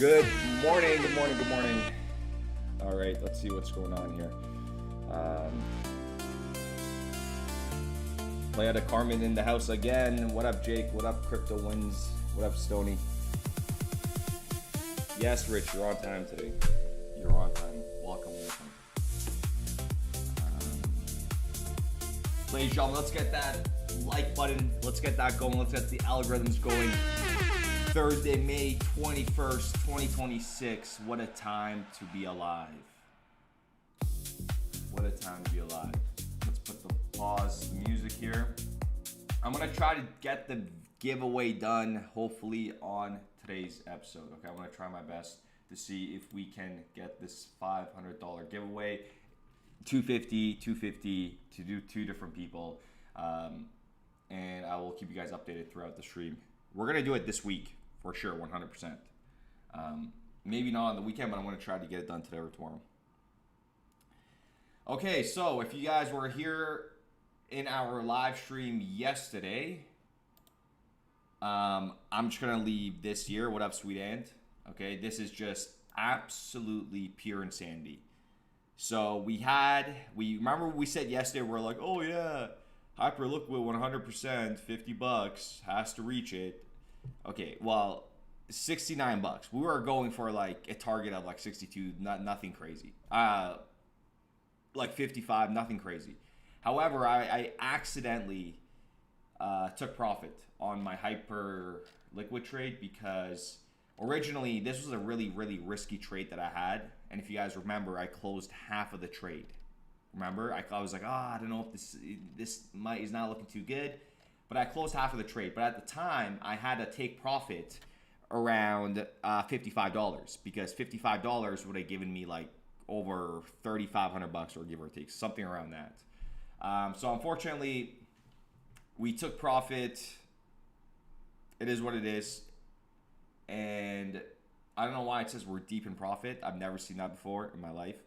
Good morning, good morning, good morning. All right, let's see what's going on here. Playa de Carmen in the house again. What up, Jake? What up, Crypto Wins? What up, Stony? Yes, Rich, you're on time today. You're on time. Welcome. Ladies and gentlemen, let's get that like button. Let's get that going. Let's get the algorithms going. Thursday, May 21st, 2026. What a time to be alive. What a time to be alive. Let's put the pause, the music here. I'm going to try to get the giveaway done, hopefully, on today's episode. Okay, I'm going to try my best to see if we can get this $500 giveaway. 250 to do two different people. And I will keep you guys updated throughout the stream. We're going to do it this week. For sure, 100%. Maybe not on the weekend, but I'm going to try to get it done today or tomorrow. Okay, so if you guys were here in our live stream yesterday, I'm just going to leave this here. What up, Sweet Ant? Okay, this is just absolutely pure insanity. So we remember we said yesterday, we're like, oh yeah, Hyperliquid 100%, $50, has to reach it. Okay, well, $69. We were going for like a target of like 62, nothing crazy. Like 55, nothing crazy. However, I accidentally took profit on my hyper liquid trade because originally this was a really, really risky trade that I had. And if you guys remember, I closed half of the trade. Remember, I was like, I don't know if this is not looking too good. But I closed half of the trade. But at the time, I had to take profit around $55 because $55 would have given me like over $3,500 or give or take, something around that. So unfortunately, we took profit. It is what it is. And I don't know why it says we're deep in profit. I've never seen that before in my life.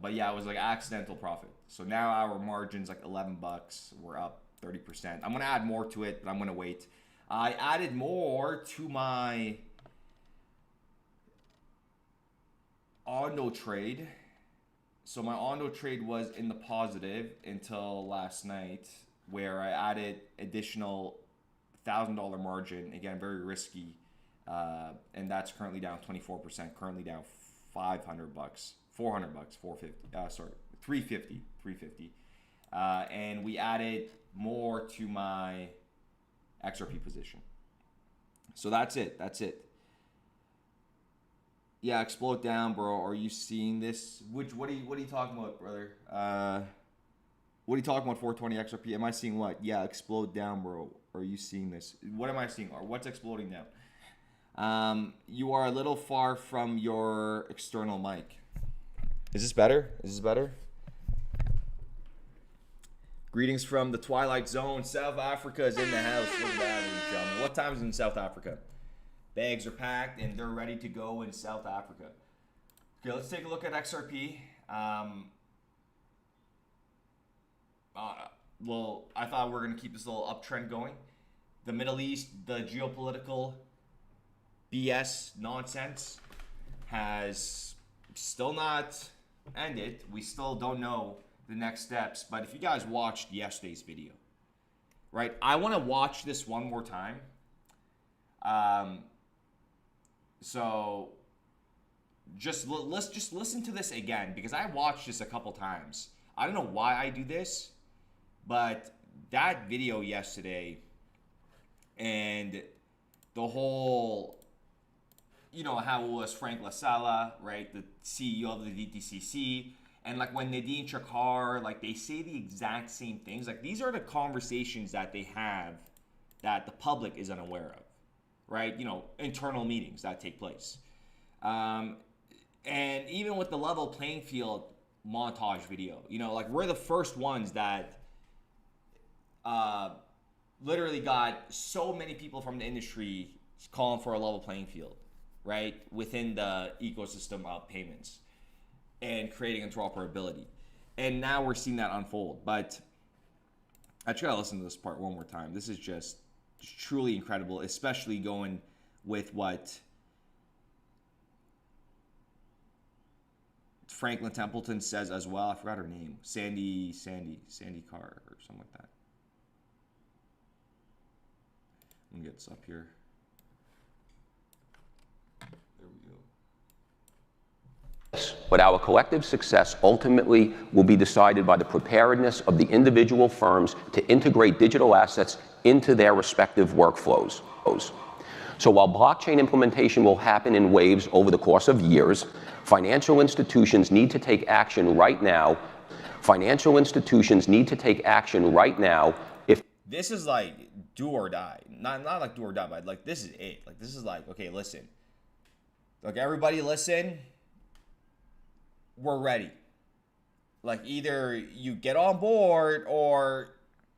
But yeah, it was like accidental profit. So now our margin's like $11. We're up 30%. I'm going to add more to it, but I'm going to wait. I added more to my Ondo trade. So my Ondo trade was in the positive until last night where I added additional $1,000 margin. Again, very risky. And that's currently down 24%. Currently down $500, $400, 450. Sorry, 350. And we added more to my XRP position. So that's it. Yeah, explode down, bro. Are you seeing this? What are you talking about, brother? What are you talking about, 420 XRP? Am I seeing what? Yeah, explode down, bro. Are you seeing this? What am I seeing? Or what's exploding down? You are a little far from your external mic. Is this better? Greetings from the Twilight Zone. South Africa is in the house. Look at that, ladies and gentlemen. What time is it in South Africa? Bags are packed and they're ready to go in South Africa. Okay, let's take a look at XRP. Well, I thought we were going to keep this little uptrend going. The Middle East, the geopolitical BS nonsense has still not ended. We still don't know the next steps. But if you guys watched yesterday's video, right? I want to watch this one more time. So let's just listen to this again because I watched this a couple times. I don't know why I do this, but that video yesterday and the whole, how it was Frank LaSala, right? The CEO of the DTCC. And like when Nadine Chakar, like they say the exact same things. Like these are the conversations that they have that the public is unaware of, right? Internal meetings that take place. And even with the level playing field montage video, like we're the first ones that literally got so many people from the industry calling for a level playing field, right? Within the ecosystem of payments. And creating interoperability. And now we're seeing that unfold. But I try to listen to this part one more time. This is just truly incredible, especially going with what Franklin Templeton says as well. I forgot her name. Sandy Carr or something like that. Let me get this up here. There we go. But our collective success ultimately will be decided by the preparedness of the individual firms to integrate digital assets into their respective workflows. So while blockchain implementation will happen in waves over the course of years, financial institutions need to take action right now. Financial institutions need to take action right now if this is like do or die. Not like do or die, but like this is it. Like this is like, okay, listen. Like everybody listen. We're ready. Like either you get on board or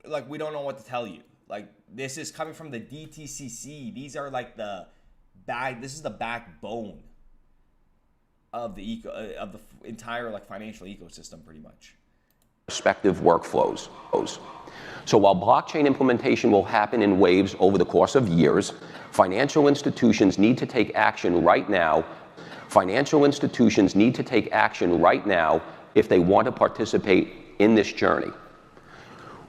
like we don't know what to tell you. Like this is coming from the DTCC. These are like this is the backbone of the entire like financial ecosystem pretty much. Respective workflows. So while blockchain implementation will happen in waves over the course of years, financial institutions need to take action right now. Financial institutions need to take action right now if they want to participate in this journey.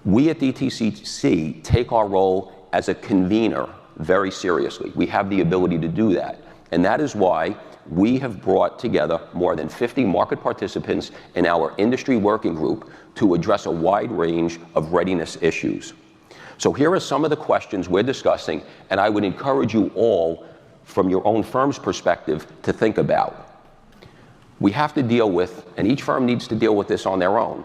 We at DTCC take our role as a convener very seriously. We have the ability to do that. And that is why we have brought together more than 50 market participants in our industry working group to address a wide range of readiness issues. So here are some of the questions we're discussing, and I would encourage you all, from your own firm's perspective, to think about. We have to deal with, and each firm needs to deal with this on their own.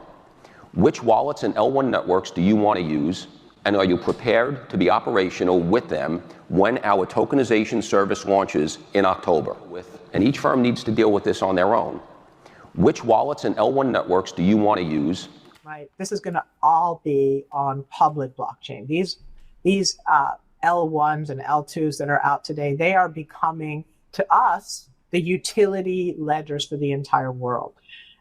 Which wallets and L1 networks do you want to use, and are you prepared to be operational with them when our tokenization service launches in October? And each firm needs to deal with this on their own. Which wallets and L1 networks do you want to use? Right. This is going to all be on public blockchain. These L1s and L2s that are out today, they are becoming, to us, the utility ledgers for the entire world.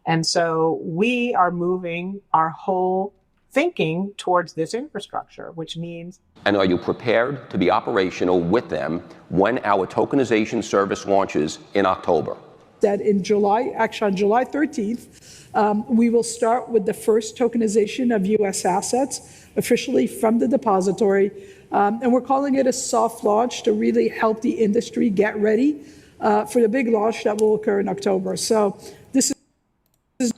And so we are moving our whole thinking towards this infrastructure, which means... And are you prepared to be operational with them when our tokenization service launches in October? That in July, actually on July 13th, we will start with the first tokenization of US assets officially from the depository. And we're calling it a soft launch to really help the industry get ready for the big launch that will occur in October. So this is...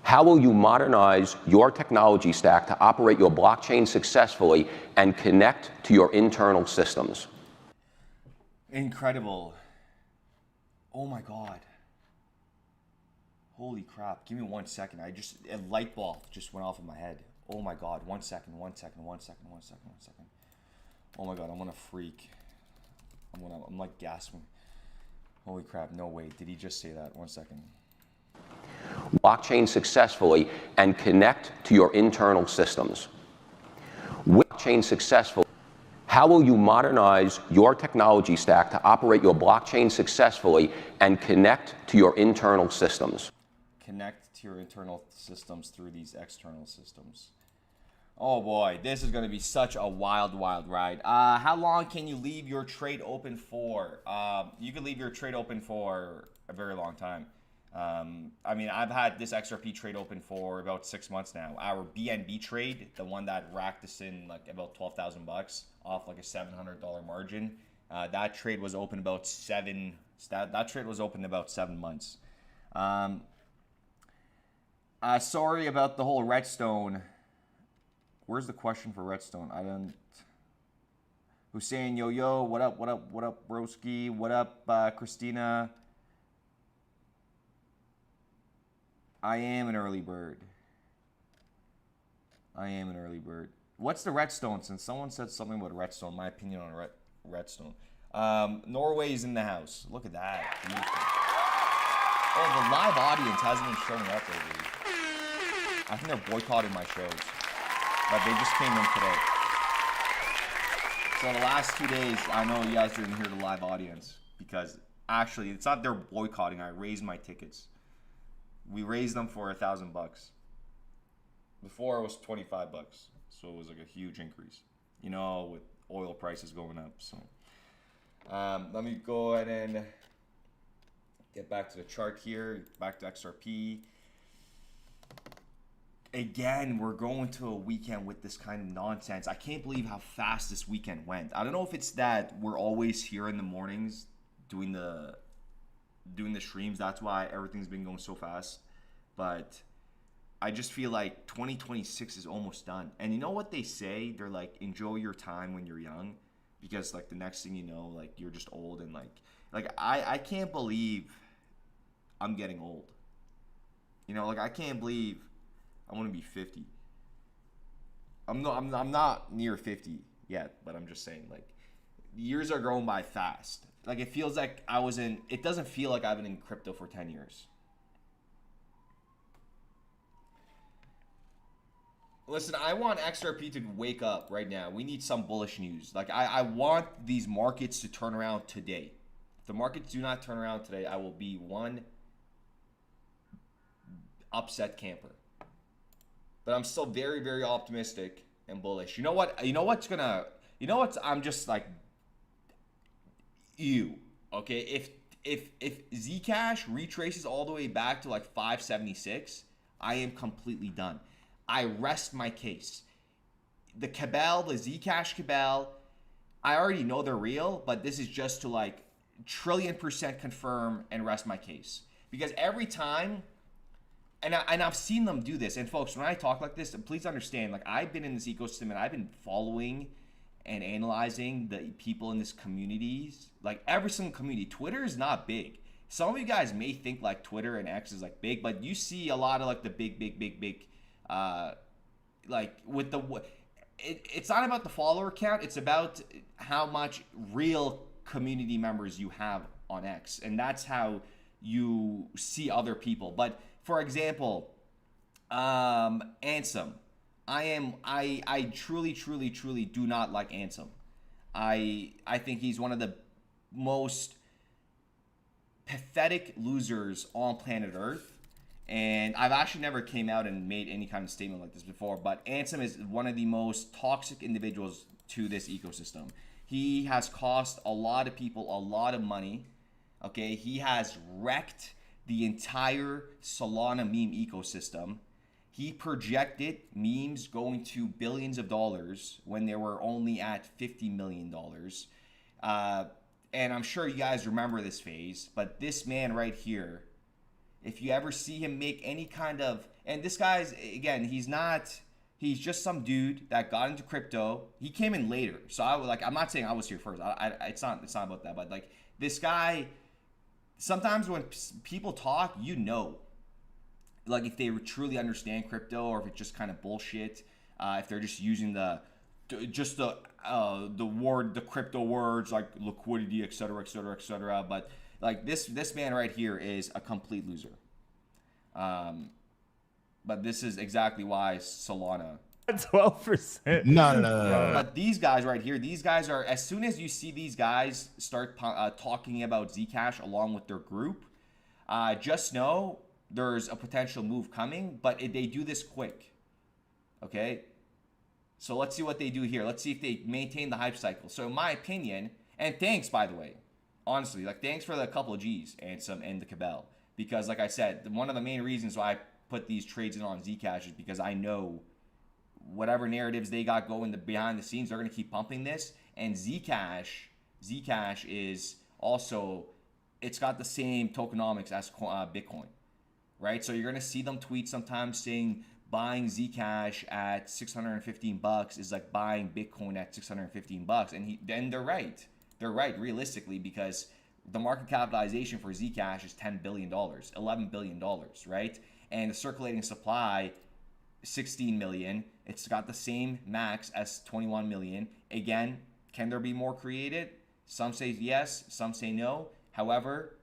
How will you modernize your technology stack to operate your blockchain successfully and connect to your internal systems? Incredible. Oh my God. Holy crap. Give me 1 second. A light bulb just went off in my head. Oh my God. 1 second. Oh my God. I'm gonna freak. I'm like gasping. Holy crap. No way. Did he just say that? 1 second. Blockchain successfully and connect to your internal systems. Blockchain successfully. How will you modernize your technology stack to operate your blockchain successfully and connect to your internal systems? Connect to your internal systems through these external systems. Oh boy, this is going to be such a wild ride. How long can you leave your trade open for? You can leave your trade open for a very long time. I mean, I've had this XRP trade open for about 6 months now. Our BNB trade, the one that racked us in like about $12,000 off like a $700 margin, that trade was open about that trade was open about 7 months. Sorry about the whole Redstone. Where's the question for Redstone? I don't. Hussein, yo, what up, broski? What up, Christina? I am an early bird. What's the Redstone? Since someone said something about Redstone, my opinion on Redstone. Norway's in the house. Look at that. Beautiful. Oh, the live audience hasn't been showing up lately. I think they're boycotting my shows. But they just came in today. So the last 2 days, I know you guys didn't hear the live audience. Because actually, it's not they're boycotting. I raised my tickets. We raised them for $1,000. Before it was $25, so it was like a huge increase. You know, with oil prices going up. So let me go ahead and Get back to the chart here, back to XRP. Again, we're going to a weekend with this kind of nonsense. I can't believe how fast this weekend went. I don't know if it's that we're always here in the mornings doing the streams. That's why everything's been going so fast. But I just feel like 2026 is almost done. And you know what they say? They're like, enjoy your time when you're young, because like the next thing you know, like you're just old. And like I can't believe I'm getting old. You know, like I can't believe I want to be 50. I'm not near 50 yet, but I'm just saying, like, years are going by fast. Like, it feels like it doesn't feel like I've been in crypto for 10 years. Listen, I want XRP to wake up right now. We need some bullish news. Like, I want these markets to turn around today. If the markets do not turn around today, I will be one upset camper. But I'm still very, very optimistic and bullish. You know what? I'm just like, okay? If Zcash retraces all the way back to like 576, I am completely done. I rest my case. The cabal, the Zcash cabal, I already know they're real, but this is just to like trillion% confirm and rest my case. Because every time, and I've seen them do this. And folks, when I talk like this, please understand, like I've been in this ecosystem and I've been following and analyzing the people in this communities, like every single community. Twitter is not big. Some of you guys may think like Twitter and X is like big, but you see a lot of like the big, like with the, it's not about the follower count. It's about how much real community members you have on X. And that's how you see other people. But for example, Ansem. I truly do not like Ansem. I think he's one of the most pathetic losers on planet Earth. And I've actually never came out and made any kind of statement like this before, but Ansem is one of the most toxic individuals to this ecosystem. He has cost a lot of people a lot of money. Okay, he has wrecked the entire Solana meme ecosystem. He projected memes going to billions of dollars when they were only at $50 million. And I'm sure you guys remember this phase, but this man right here, if you ever see him make any kind of, and this guy's, again, he's just some dude that got into crypto. He came in later. So I'm not saying I was here first. It's not about that, but like this guy, sometimes when people talk, you know, like if they truly understand crypto or if it's just kind of bullshit, if they're just using the crypto words like liquidity, etc. But like this man right here is a complete loser. But this is exactly why Solana. 12%. No. But these guys right here, these guys are, as soon as you see these guys start talking about Zcash along with their group, just know there's a potential move coming, but they do this quick. Okay? So let's see what they do here. Let's see if they maintain the hype cycle. So in my opinion, and thanks, by the way, honestly, like thanks for the couple of G's and the cabal. Because like I said, one of the main reasons why I put these trades in on Zcash is because I know whatever narratives they got going behind the scenes, they're going to keep pumping this. And Zcash is also, it's got the same tokenomics as Bitcoin, right? So you're going to see them tweet sometimes saying buying Zcash at $615 is like buying Bitcoin at $615. And then they're right. They're right, realistically, because the market capitalization for Zcash is $10 billion, $11 billion, right? And the circulating supply, 16 million. It's got the same max as 21 million. Again, can there be more created? Some say yes, some say no. However,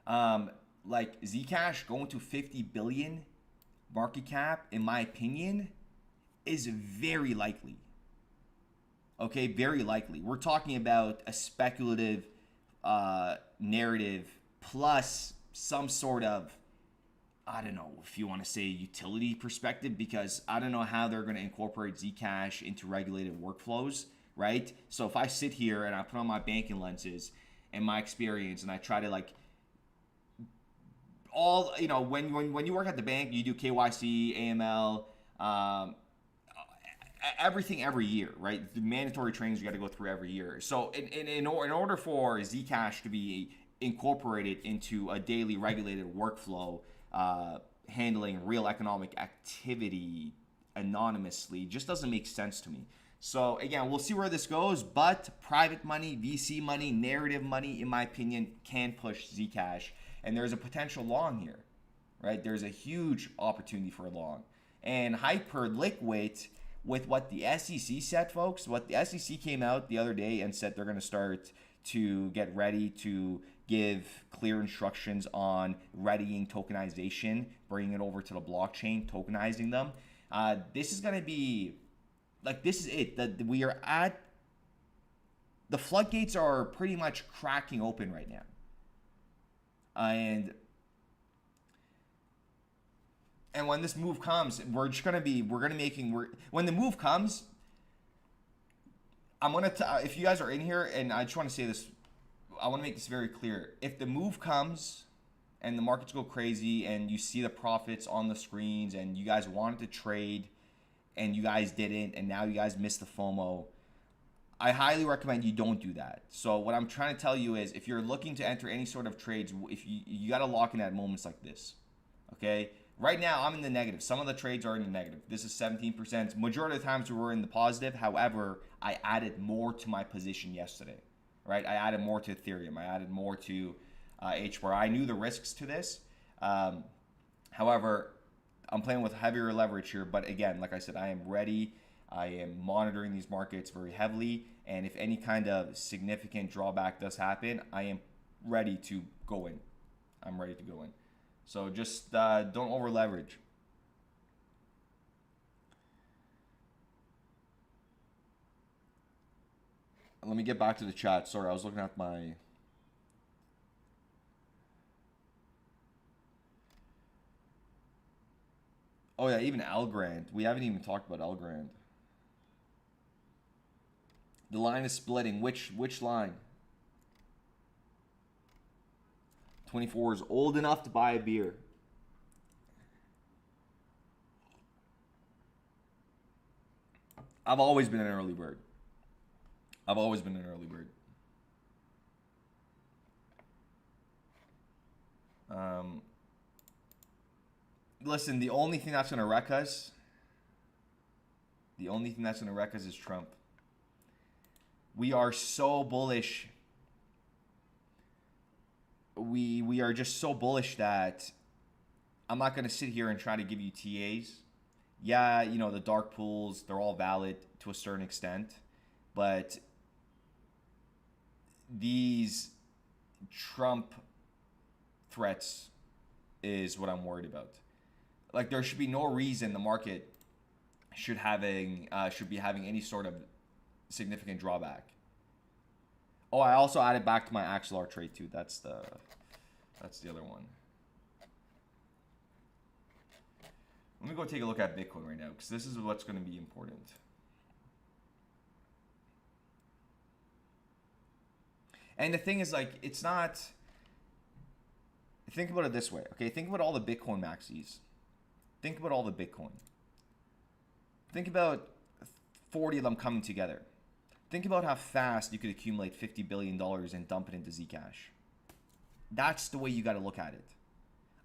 like Zcash going to 50 billion market cap, in my opinion, is very likely. Okay, very likely. We're talking about a speculative narrative plus some sort of, I don't know if you want to say utility perspective, because I don't know how they're going to incorporate Zcash into regulated workflows, right? So if I sit here and I put on my banking lenses and my experience and I try to like all, you know, when you work at the bank, you do KYC, AML, everything every year, right? The mandatory trainings you got to go through every year. So in order for Zcash to be incorporated into a daily regulated workflow, handling real economic activity anonymously just doesn't make sense to me. So again, we'll see where this goes, but private money, VC money, narrative money, in my opinion, can push Zcash, and there's a potential long here, right? There's a huge opportunity for a long. And hyper liquid with what the SEC said, folks, what the SEC came out the other day and said they're going to start to get ready to give clear instructions on readying tokenization, bringing it over to the blockchain, tokenizing them. This is going to be, like, this is it. That we are at, the floodgates are pretty much cracking open right now. And when this move comes, when the move comes, if you guys are in here, and I just want to say this, I want to make this very clear. If the move comes and the markets go crazy and you see the profits on the screens and you guys wanted to trade and you guys didn't, and now you guys missed the FOMO, I highly recommend you don't do that. So what I'm trying to tell you is, if you're looking to enter any sort of trades, if you got to lock in at moments like this, okay? Right now, I'm in the negative. Some of the trades are in the negative. This is 17%. Majority of the times we were in the positive. However, I added more to my position yesterday, right? I added more to Ethereum. I added more to HBAR. I knew the risks to this. However, I'm playing with heavier leverage here. But again, like I said, I am ready. I am monitoring these markets very heavily. And if any kind of significant drawback does happen, I am ready to go in. I'm ready to go in. So just don't over leverage. Let me get back to the chat. Sorry, I was looking at my... Oh yeah, even Algorand. We haven't even talked about Algorand. The line is splitting. Which line? 24 is old enough to buy a beer. I've always been an early bird. I've always been an early bird. Listen, the only thing that's going to wreck us, is Trump. We are so bullish. We are just so bullish that I'm not going to sit here and try to give you TAs. Yeah, you know, the dark pools, they're all valid to a certain extent, but these Trump threats is what I'm worried about. Like, there should be no reason the market should be having any sort of significant drawback. Oh, I also added back to my Axelar trade too. That's the other one. Let me go take a look at Bitcoin right now, because this is what's going to be important. And the thing is, like, it's not... Think about it this way, okay? Think about all the Bitcoin maxis. Think about all the Bitcoin. Think about 40 of them coming together. Think about how fast you could accumulate $50 billion and dump it into Zcash. That's the way you got to look at it.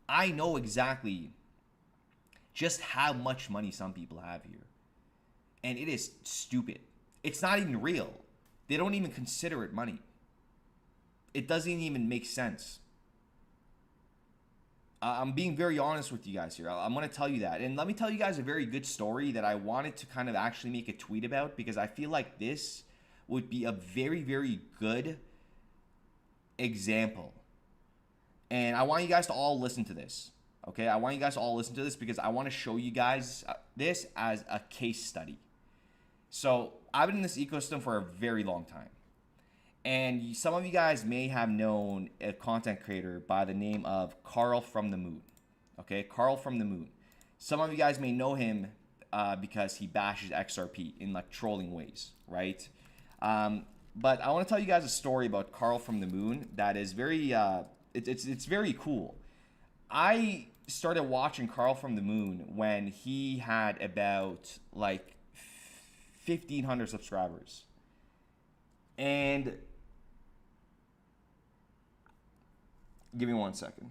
I know exactly just how much money some people have here. And it is stupid. It's not even real. They don't even consider it money. It doesn't even make sense. I'm being very honest with you guys here. I'm going to tell you that. And let me tell you guys a very good story that I wanted to kind of actually make a tweet about, because I feel like this would be a very, very good example. And I want you guys to all listen to this. Okay? I want you guys to all listen to this because I want to show you guys this as a case study. So I've been in this ecosystem for a very long time. And some of you guys may have known a content creator by the name of Carl from the Moon. Okay, Carl from the Moon. Some of you guys may know him because he bashes XRP in like trolling ways, right? But I want to tell you guys a story about Carl from the Moon that is very, it's very cool. I started watching Carl from the Moon when he had about like 1,500 subscribers. And give me 1 second.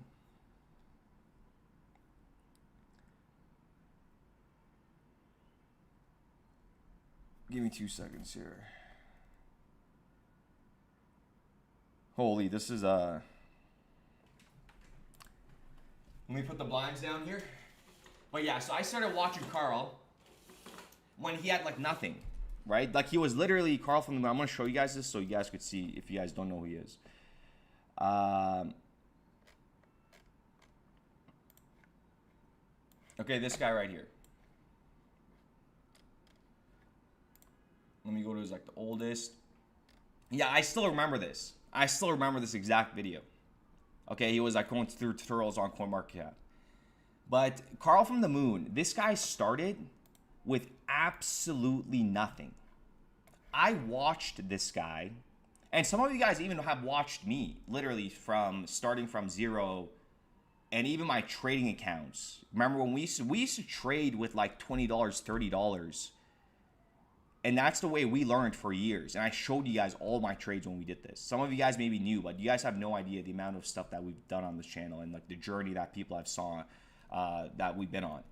Give me 2 seconds here. Holy, this is let me put the blinds down here. But yeah, so I started watching Carl when he had like nothing, right? Like he was literally Carl from the Moon. I'm gonna show you guys this so you guys could see if you guys don't know who he is. Okay, this guy right here. Let me go to his like the oldest. Yeah, I still remember this. I still remember this exact video. Okay, he was like going through tutorials on CoinMarketCap. But Carl from the Moon, this guy started with absolutely nothing. I watched this guy, and some of you guys even have watched me, literally from starting from zero, and even my trading accounts. Remember when we used to trade with like $20, $30, and that's the way we learned for years. And I showed you guys all my trades when we did this. Some of you guys maybe knew, but you guys have no idea the amount of stuff that we've done on this channel and like the journey that people have saw that we've been on.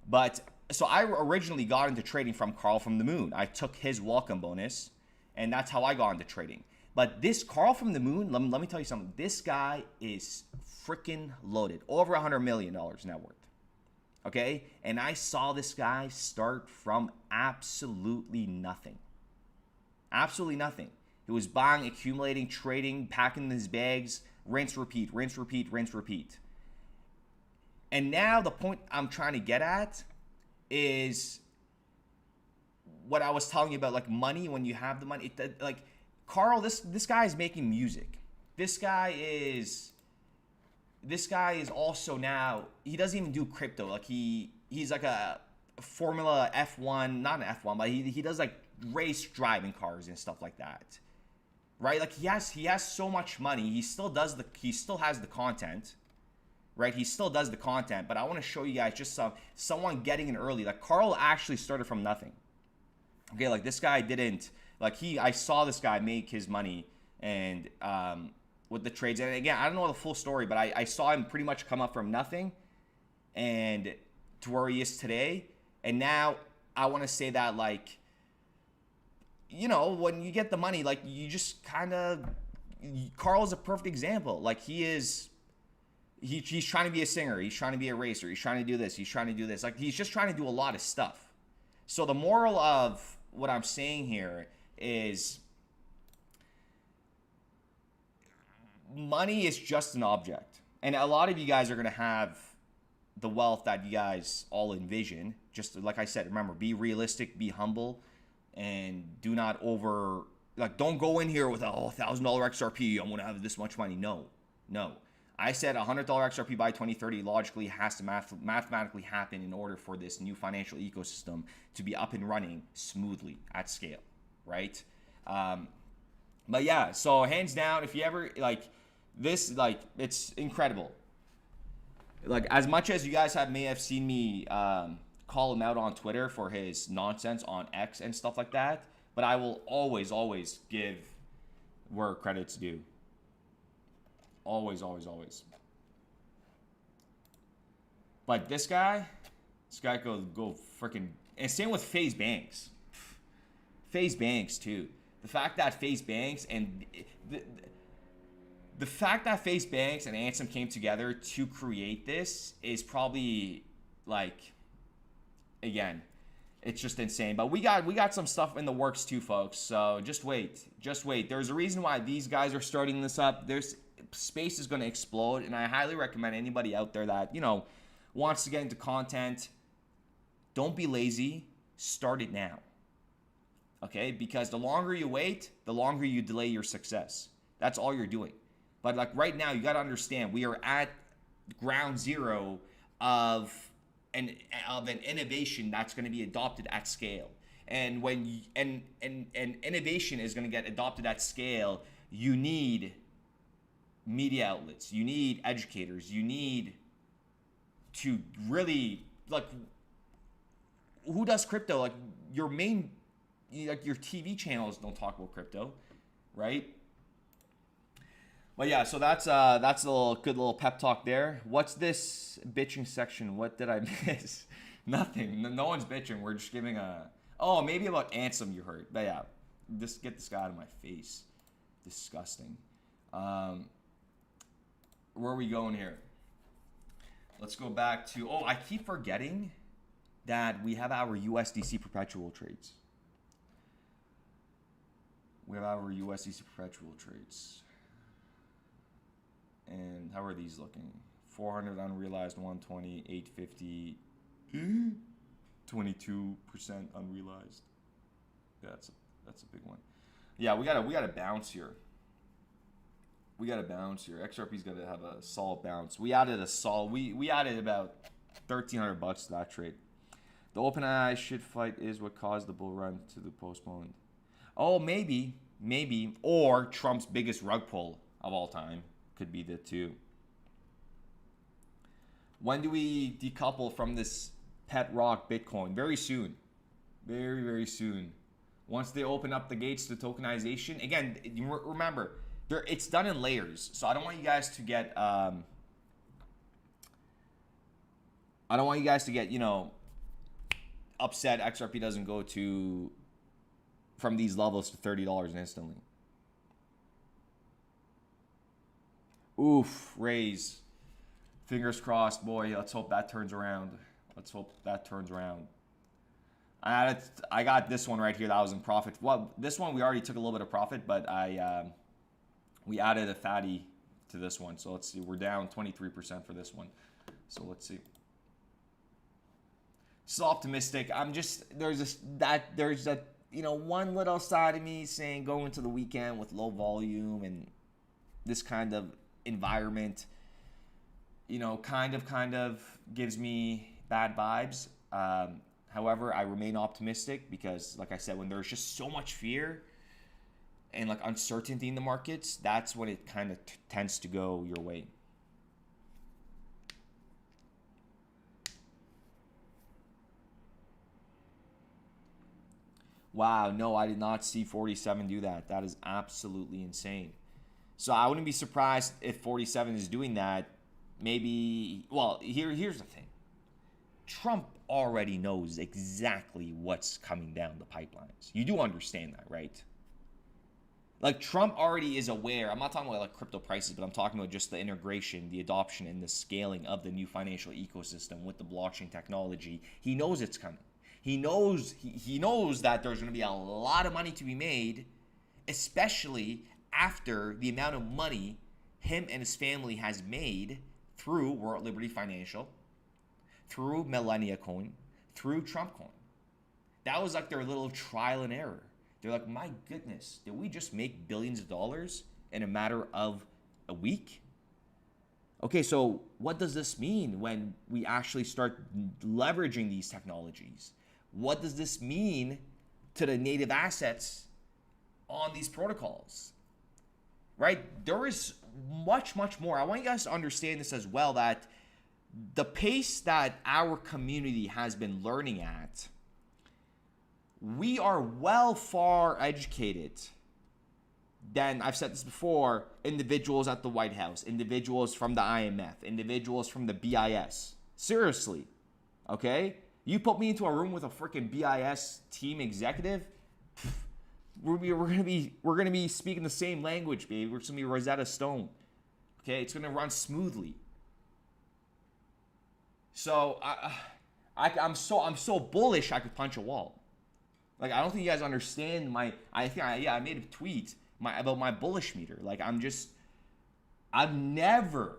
But so I originally got into trading from Carl from the Moon. I took his welcome bonus, and that's how I got into trading. But this Carl from the Moon, let me tell you something. This guy is freaking loaded. Over $100 million net worth. Okay? And I saw this guy start from absolutely nothing. Absolutely nothing. He was buying, accumulating, trading, packing his bags, rinse, repeat, rinse, repeat, rinse, repeat. And now the point I'm trying to get at is what I was telling you about, like money, when you have the money. Like Carl, this guy is making music. This guy is also now, he doesn't even do crypto. Like he's like a Formula F1, not an F1, but he does like race driving cars and stuff like that. Right? Like he has so much money. He still has the content. Right? He still does the content, but I want to show you guys just someone getting in early. Like Carl actually started from nothing. Okay, like this guy didn't, like I saw this guy make his money and with the trades. And again, I don't know the full story, but I saw him pretty much come up from nothing and to where he is today. And now I want to say that, like, you know, when you get the money, like you just kind of, Carl's a perfect example. Like he's trying to be a singer. He's trying to be a racer. He's trying to do this. He's trying to do this. Like he's just trying to do a lot of stuff. So the moral of what I'm saying here is money is just an object. And a lot of you guys are going to have the wealth that you guys all envision. Just like I said, remember, be realistic, be humble, and do not don't go in here with a $1,000 XRP. I'm going to have this much money. No. I said $100 XRP by 2030 logically has to mathematically happen in order for this new financial ecosystem to be up and running smoothly at scale, right? But yeah, so hands down, if you ever like this, like it's incredible. Like as much as you guys may have seen me call him out on Twitter for his nonsense on X and stuff like that, but I will always give where credit's due. Always. But this guy go freaking, and same with FaZe Banks. FaZe Banks too. The fact that FaZe Banks and the fact that FaZe Banks and Ansem came together to create this is probably like, again, it's just insane. But we got some stuff in the works too, folks. So just wait. There's a reason why these guys are starting this up. Space is going to explode, and I highly recommend anybody out there that, you know, wants to get into content, don't be lazy, start it now. Okay? Because the longer you wait, the longer you delay your success. That's all you're doing. But like right now, you got to understand, we are at ground zero of an innovation that's going to be adopted at scale. And when innovation is going to get adopted at scale, you need media outlets, you need educators, you need to really, like, who does crypto? Like, your main, like, your TV channels don't talk about crypto, right? But yeah, so that's a good little pep talk there. What's this bitching section? What did I miss? Nothing. No one's bitching. We're just giving a, oh, maybe about Ansem you heard. But yeah, just get this guy out of my face. Disgusting. Where are we going here? Let's go back to, oh, I keep forgetting that we have our USDC perpetual trades. We have our USDC perpetual trades. And how are these looking? 400 unrealized, 120, 850, 22% unrealized. Yeah, that's a big one. Yeah, we gotta bounce here. We gotta bounce here. XRP's gotta have a solid bounce. We added we added about $1,300 to that trade. The OpenAI shit fight is what caused the bull run to the postponed. Oh, maybe, or Trump's biggest rug pull of all time could be the two. When do we decouple from this pet rock Bitcoin? Very soon, very, very soon. Once they open up the gates to tokenization, again, remember, it's done in layers. So I don't want you guys to get, you know, upset XRP doesn't go to from these levels to $30 instantly. Oof, raise. Fingers crossed, boy. Let's hope that turns around. I got this one right here that was in profit. Well, this one we already took a little bit of profit, but we added a fatty to this one. So let's see. We're down 23% for this one. So let's see. So optimistic. I'm just there's that you know, one little side of me saying go into the weekend with low volume and this kind of environment, you know, kind of gives me bad vibes. However, I remain optimistic because, like I said, when there's just so much fear and like uncertainty in the markets, that's when it kind of tends to go your way. Wow, no, I did not see 47 do that. That is absolutely insane. So I wouldn't be surprised if 47 is doing that. Maybe, well, here's the thing. Trump already knows exactly what's coming down the pipelines. You do understand that, right? Like, Trump already is aware. I'm not talking about like crypto prices, but I'm talking about just the integration, the adoption, and the scaling of the new financial ecosystem with the blockchain technology. He knows it's coming. He knows that there's going to be a lot of money to be made, especially after the amount of money him and his family has made through World Liberty Financial, through Millennia Coin, through Trump Coin. That was like their little trial and error. They're like, my goodness, did we just make billions of dollars in a matter of a week? Okay, so what does this mean when we actually start leveraging these technologies? What does this mean to the native assets on these protocols? Right? There is much, much more. I want you guys to understand this as well, that the pace that our community has been learning at, we are well far educated than, I've said this before, individuals at the White House, individuals from the IMF, individuals from the BIS. Seriously, okay? You put me into a room with a freaking BIS team executive, we're gonna be speaking the same language, baby. We're gonna be Rosetta Stone. Okay, it's gonna run smoothly. So I'm so bullish I could punch a wall. Like, I don't think you guys understand I made a tweet about my bullish meter. Like, I've never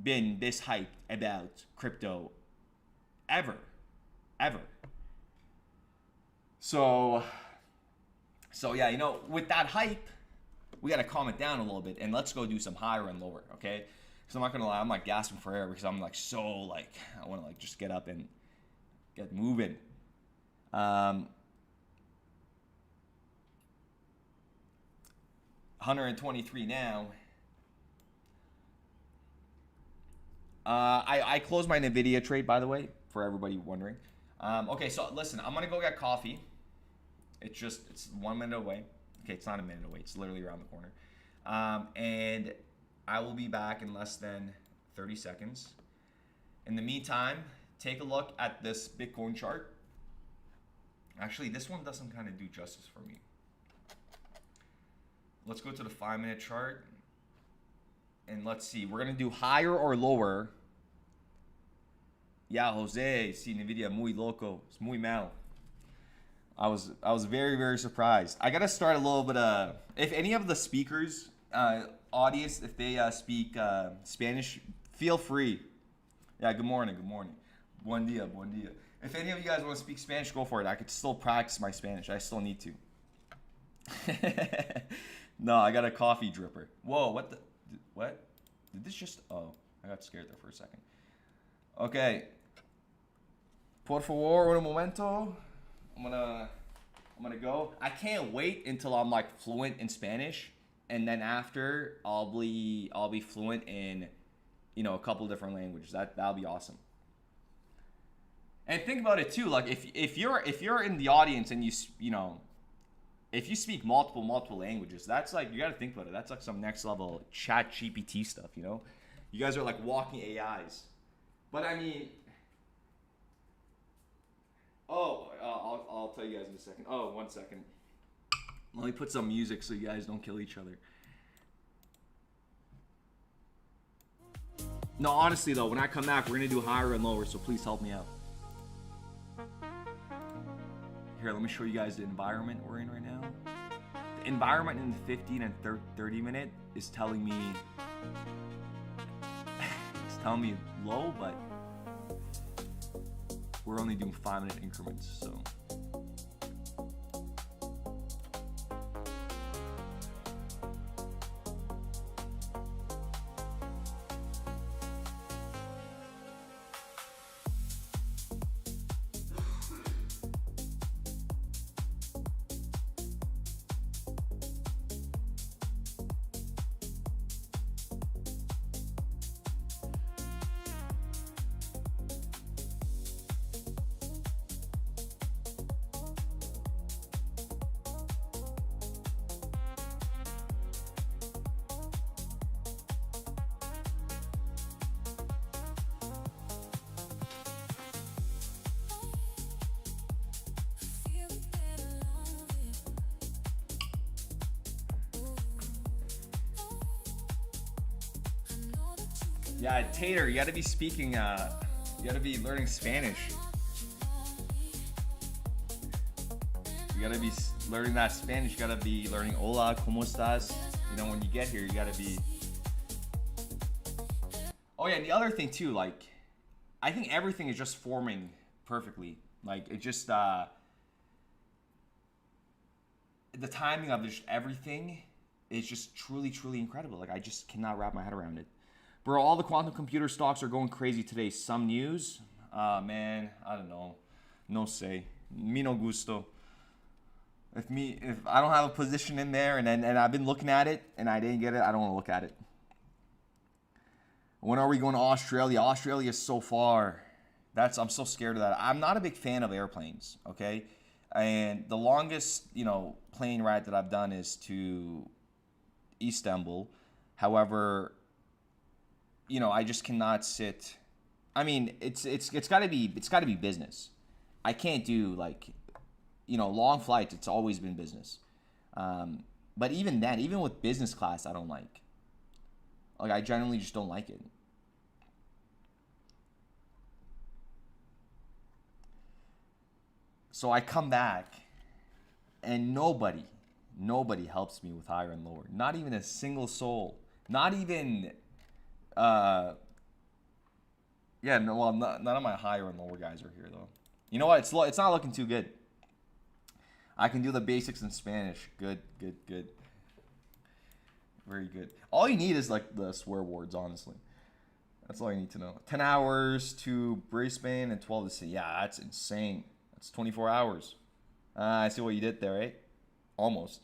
been this hyped about crypto ever. So yeah, you know, with that hype, we got to calm it down a little bit and let's go do some higher and lower, okay? So I'm not gonna lie, I'm like gasping for air because I'm like so like I want to like just get up and get moving. 123 now. I closed my NVIDIA trade, by the way, for everybody wondering. Okay, so listen, I'm gonna go get coffee. It's 1 minute away. Okay, it's not a minute away. It's literally around the corner. And I will be back in less than 30 seconds. In the meantime, take a look at this Bitcoin chart. Actually, this one doesn't kind of do justice for me. Let's go to the 5-minute chart. And let's see. We're going to do higher or lower. Yeah, Jose, sí, NVIDIA, muy loco. Es muy mal. I was very, very surprised. I got to start a little bit of... If any of the speakers, audience, if they speak Spanish, feel free. Yeah, good morning, good morning. Buen dia, buen dia. If any of you guys want to speak Spanish, go for it. I could still practice my Spanish. I still need to. No, I got a coffee dripper. Whoa, what the... What? Did this just... Oh, I got scared there for a second. Okay. Por favor, un momento. I'm gonna go. I can't wait until I'm like fluent in Spanish, and then after I'll be fluent in, you know, a couple different languages. That'll be awesome. And think about it too. Like if you're in the audience and you know, if you speak multiple languages, that's like, you got to think about it. That's like some next level chat GPT stuff. You know, you guys are like walking AIs. But I mean. Oh, I'll tell you guys in a second. Oh, 1 second. Let me put some music so you guys don't kill each other. No, honestly though, when I come back, we're gonna do higher and lower, so please help me out. Here, let me show you guys the environment we're in right now. The environment in the 15 and 30 minute is telling me, it's telling me low, but we're only doing 5-minute increments, so. Yeah, Tater, you gotta be speaking, you gotta be learning Spanish. You gotta be learning that Spanish, you gotta be learning hola, ¿cómo estás? You know, when you get here, you gotta be... Oh yeah, and the other thing too, like, I think everything is just forming perfectly. Like, it just, the timing of just everything is just truly, truly incredible. Like, I just cannot wrap my head around it. Bro, all the quantum computer stocks are going crazy today. Some news? Man, I don't know. No say. Me no gusto. If I don't have a position in there and I've been looking at it and I didn't get it, I don't want to look at it. When are we going to Australia? Australia is so far. I'm so scared of that. I'm not a big fan of airplanes, okay? And the longest, plane ride that I've done is to Istanbul. However, I just cannot sit. I mean, it's gotta be business. I can't do long flights. It's always been business. But even then, even with business class, I don't like. I generally just don't like it. So I come back, and nobody helps me with higher and lower. Not even a single soul. Not even. None of my higher and lower guys are here though. You know what? It's not looking too good. I can do the basics in Spanish. Good. Very good. All you need is the swear words, honestly. That's all you need to know. 10 hours to Brisbane and 12 to Sydney. Yeah, that's insane. That's 24 hours. I see what you did there, eh? Almost.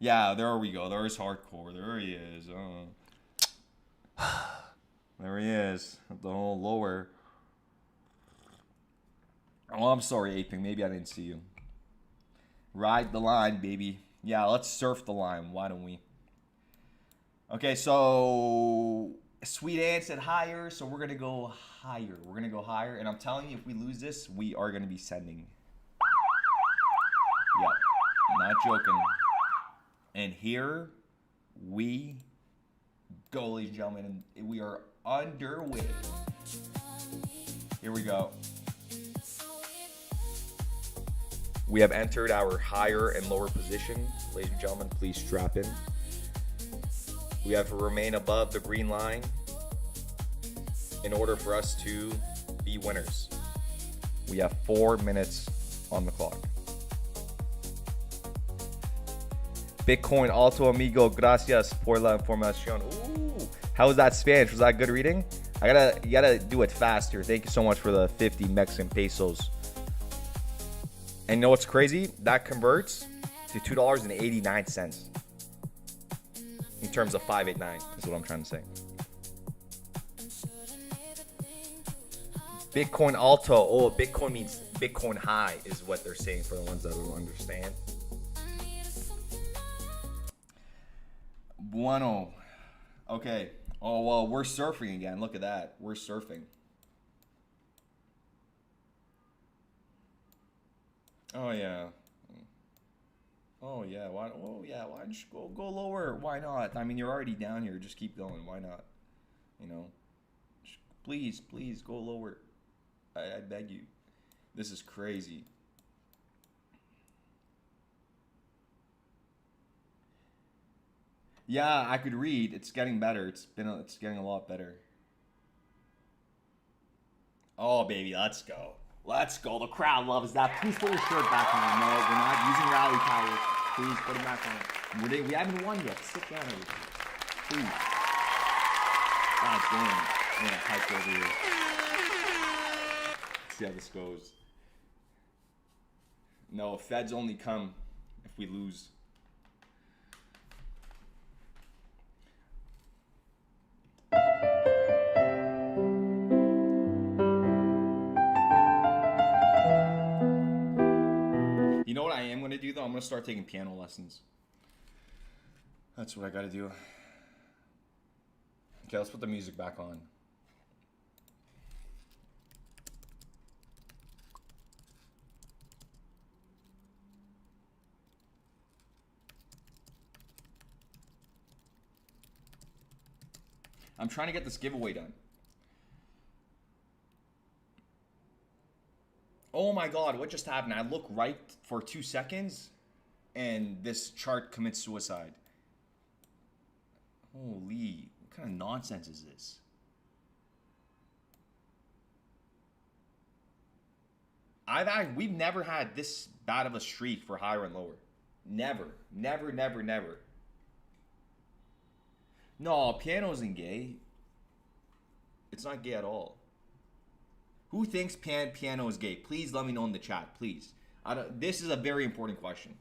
Yeah, there we go. There's hardcore. There he is. There he is. The whole lower. Oh, I'm sorry, Aping. Maybe I didn't see you. Ride the line, baby. Yeah, let's surf the line. Why don't we? Okay, so Sweet Ann said higher, so we're going to go higher. We're going to go higher. And I'm telling you, if we lose this, we are going to be sending. Yep. Not joking. And here we go, ladies and gentlemen. And we are underway. Here we go. We have entered our higher and lower position. Ladies and gentlemen, please strap in. We have to remain above the green line in order for us to be winners. We have 4 minutes on the clock. Bitcoin Alto Amigo, gracias por la información. Ooh, how was that Spanish? Was that good reading? You gotta do it faster. Thank you so much for the 50 Mexican pesos. And you know what's crazy? That converts to $2.89 in terms of 589 is what I'm trying to say. Bitcoin Alto. Oh, Bitcoin means Bitcoin high is what they're saying for the ones that don't understand. Bueno. Okay. Oh, well, we're surfing again. Look at that. We're surfing. Oh, yeah. Oh, yeah. Why? Oh, yeah. Why don't you go lower? Why not? I mean, you're already down here. Just keep going. Why not? You know? Please go lower. I beg you. This is crazy. Yeah, I could read. It's getting better. It's getting a lot better. Oh, baby, let's go. Let's go. The crowd loves that. Please put your shirt back on. No, we're not using rally towers. Please put it back on. We haven't won yet. Sit down over here. Please. God damn. I'm gonna type over here. See how this goes. No, feds only come if we lose. You know what I am going to do, though? I'm going to start taking piano lessons. That's what I got to do. Okay, let's put the music back on. I'm trying to get this giveaway done. Oh my God, what just happened? I look right for 2 seconds and this chart commits suicide. Holy, what kind of nonsense is this? We've never had this bad of a streak for higher and lower. Never. No, piano isn't gay. It's not gay at all. Who thinks piano is gay? Please let me know in the chat, please. This is a very important question.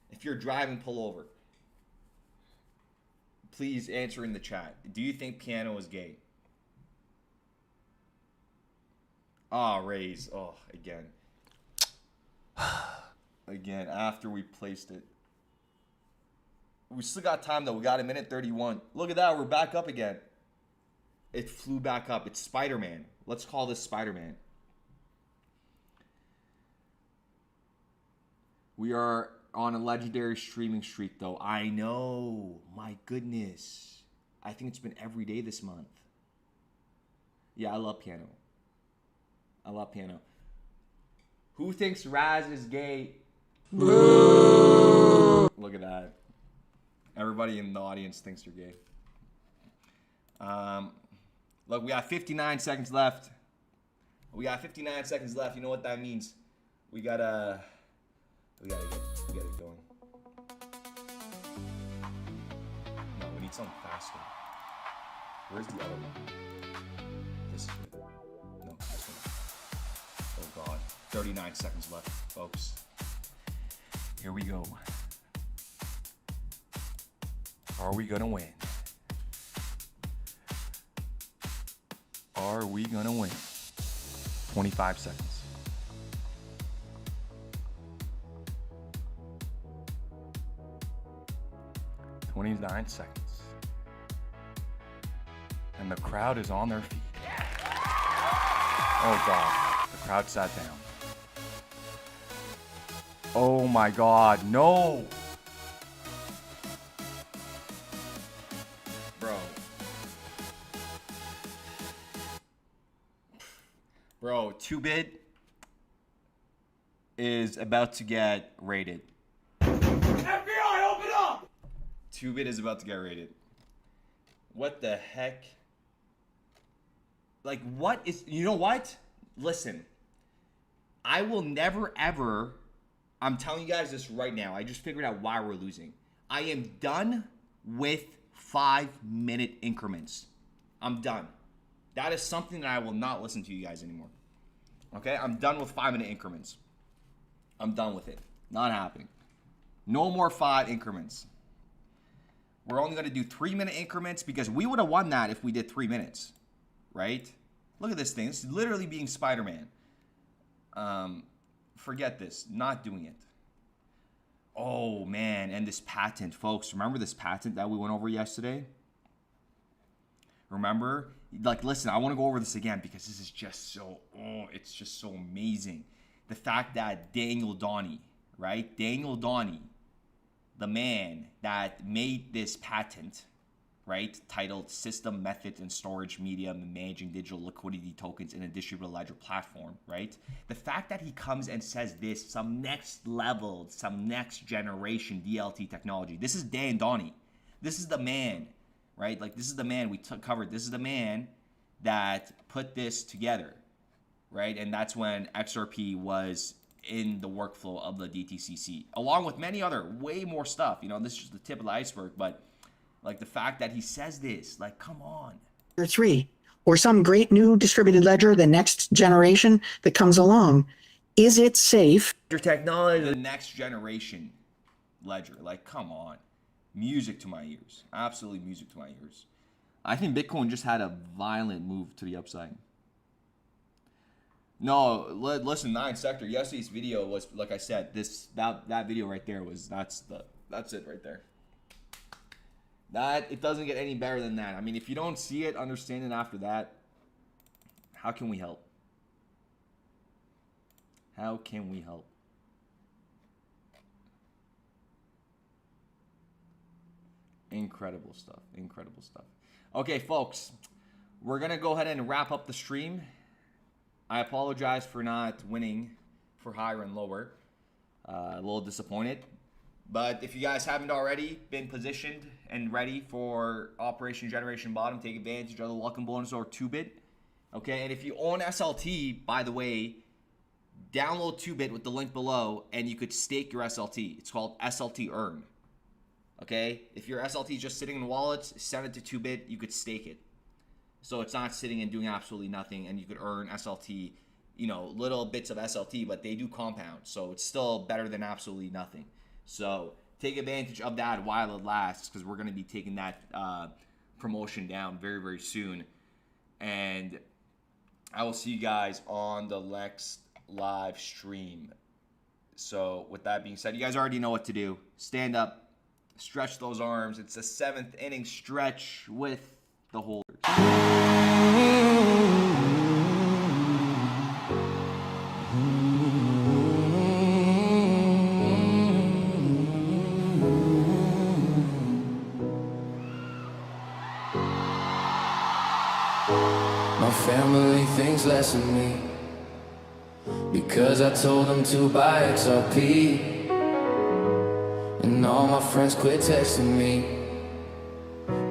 If you're driving, pull over. Please answer in the chat. Do you think piano is gay? Ah, raise. Oh, again. Again, after we placed it. We still got time, though. We got 1:31. Look at that. We're back up again. It flew back up. It's Spider-Man. Let's call this Spider-Man. We are on a legendary streaming streak, though. I know. My goodness. I think it's been every day this month. Yeah, I love piano. I love piano. Who thinks Raz is gay? Boo! Look at that. Everybody in the audience thinks you're gay. Look, we got 59 seconds left. You know what that means? We gotta get going. No, we need something faster. Where's the other one? This is it. No, this one. Oh God. 39 seconds left, folks. Here we go. Are we gonna win? are we gonna win? 25 seconds. 29 seconds. And the crowd is on their feet. Oh God, the crowd sat down. Oh my God, no! Bro, 2-bit is about to get raided. FBI, open up! 2-bit is about to get raided. What the heck? Like, what is... You know what? Listen. I will never, ever... I'm telling you guys this right now. I just figured out why we're losing. I am done with 5-minute increments. I'm done. That is something that I will not listen to you guys anymore. Okay? I'm done with 5-minute increments. I'm done with it. Not happening. No more 5 increments. We're only going to do 3-minute increments because we would have won that if we did 3 minutes. Right? Look at this thing. This is literally being Spider-Man. Forget this. Not doing it. Oh, man. And this patent. Folks, remember this patent that we went over yesterday? Remember? Like, listen, I want to go over this again because this is just so, it's just so amazing. The fact that Daniel Donnie, right? Daniel Donnie, the man that made this patent, right? Titled System, Methods, and Storage Medium and Managing Digital Liquidity Tokens in a Distributed Ledger Platform, right? The fact that he comes and says this, some next level, some next generation DLT technology. This is Dan Donnie. This is the man. Right? Like, this is the man we covered. This is the man that put this together, right? And that's when XRP was in the workflow of the DTCC, along with many other, way more stuff. You know, this is just the tip of the iceberg, but, like, the fact that he says this, like, come on. Or 3, or some great new distributed ledger, the next generation that comes along. Is it safe? Your technology, the next generation ledger, like, come on. Music to my ears. Absolutely music to my ears. I think Bitcoin just had a violent move to the upside. No, listen, 9 sector. Yesterday's video was, like I said, that video right there was, that's it right there. It doesn't get any better than that. I mean, if you don't see it, understand it after that, how can we help? How can we help? Incredible stuff. Incredible stuff. Okay, folks, we're going to go ahead and wrap up the stream. I apologize for not winning for higher and lower. A little disappointed. But if you guys haven't already been positioned and ready for Operation Generation Bottom, take advantage of the Welcome Bonus or 2-bit. Okay, and if you own SLT, by the way, download 2-bit with the link below, and you could stake your SLT. It's called SLT Earn. Okay, if your SLT is just sitting in wallets, send it to 2-bit, you could stake it. So it's not sitting and doing absolutely nothing, and you could earn SLT, you know, little bits of SLT, but they do compound. So it's still better than absolutely nothing. So take advantage of that while it lasts, because we're going to be taking that promotion down very, very soon. And I will see you guys on the next live stream. So with that being said, you guys already know what to do. Stand up. Stretch those arms. It's a 7th inning stretch with the holders. My family thinks less of me because I told them to buy XRP. And all my friends quit texting me,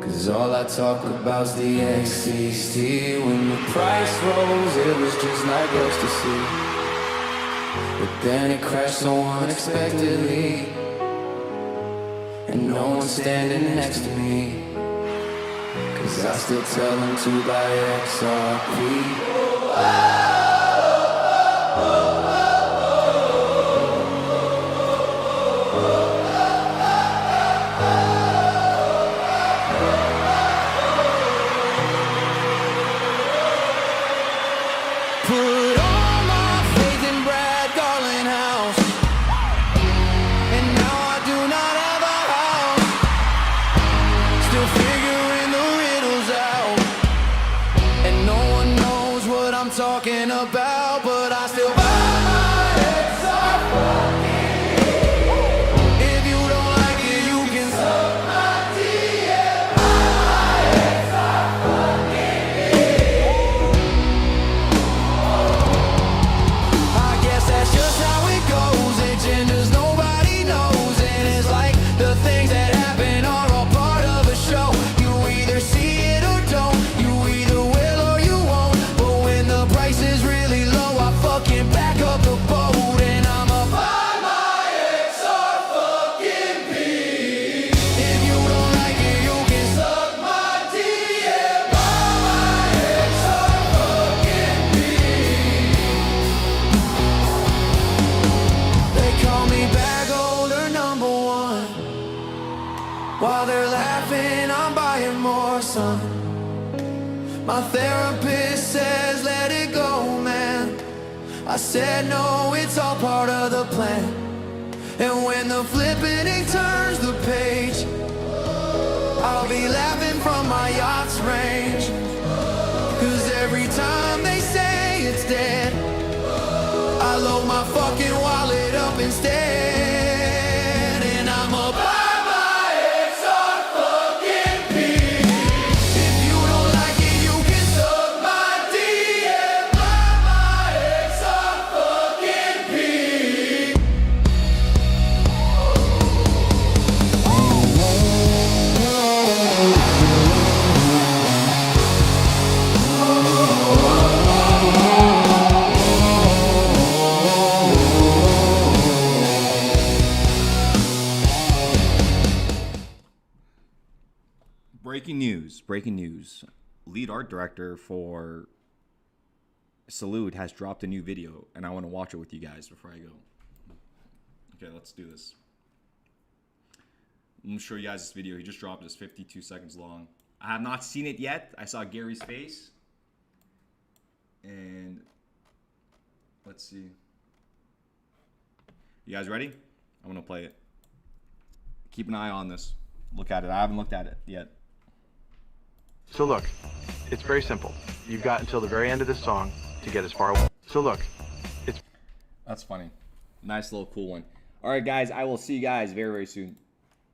cause all I talk about's the XCT. When the price rose, it was just like ecstasy, but then it crashed so unexpectedly, and no one's standing next to me, cause I still tell them to buy XRP. about, but I still buy my XRP. If you don't like it, you can suck my DM. Buy my XRP. I guess that's just how it goes. It genders nobody knows, and it's like the things that happen are all part of a show. You either see it or don't. You either will or you won't. But when the price is really low, I fucking back up the boat, and I'ma buy my XRP. If you don't like it, you can suck my DM. Buy my XRP. They call me bag holder number one. While they're laughing, I'm buying more, son. My therapist says let it go, man. I said no, it's all part of the plan. And when the flipping turns the page, I'll be laughing from my yacht's range. Cause every time they say it's dead, I load my fucking wallet up instead, and I'm a buy my XRP. If you don't like it, you can suck my DM. Buy my XRP. Breaking news. Lead art director for Salute has dropped a new video, and I want to watch it with you guys before I go. Okay, let's do this. I'm going to show you guys this video. He just dropped it. It's 52 seconds long. I have not seen it yet. I saw Gary's face. And let's see. You guys ready? I'm going to play it. Keep an eye on this. Look at it. I haven't looked at it yet. So look, it's very simple. You've got until the very end of this song to get as far away. So look, it's... That's funny. Nice little cool one. All right, guys. I will see you guys very, very soon.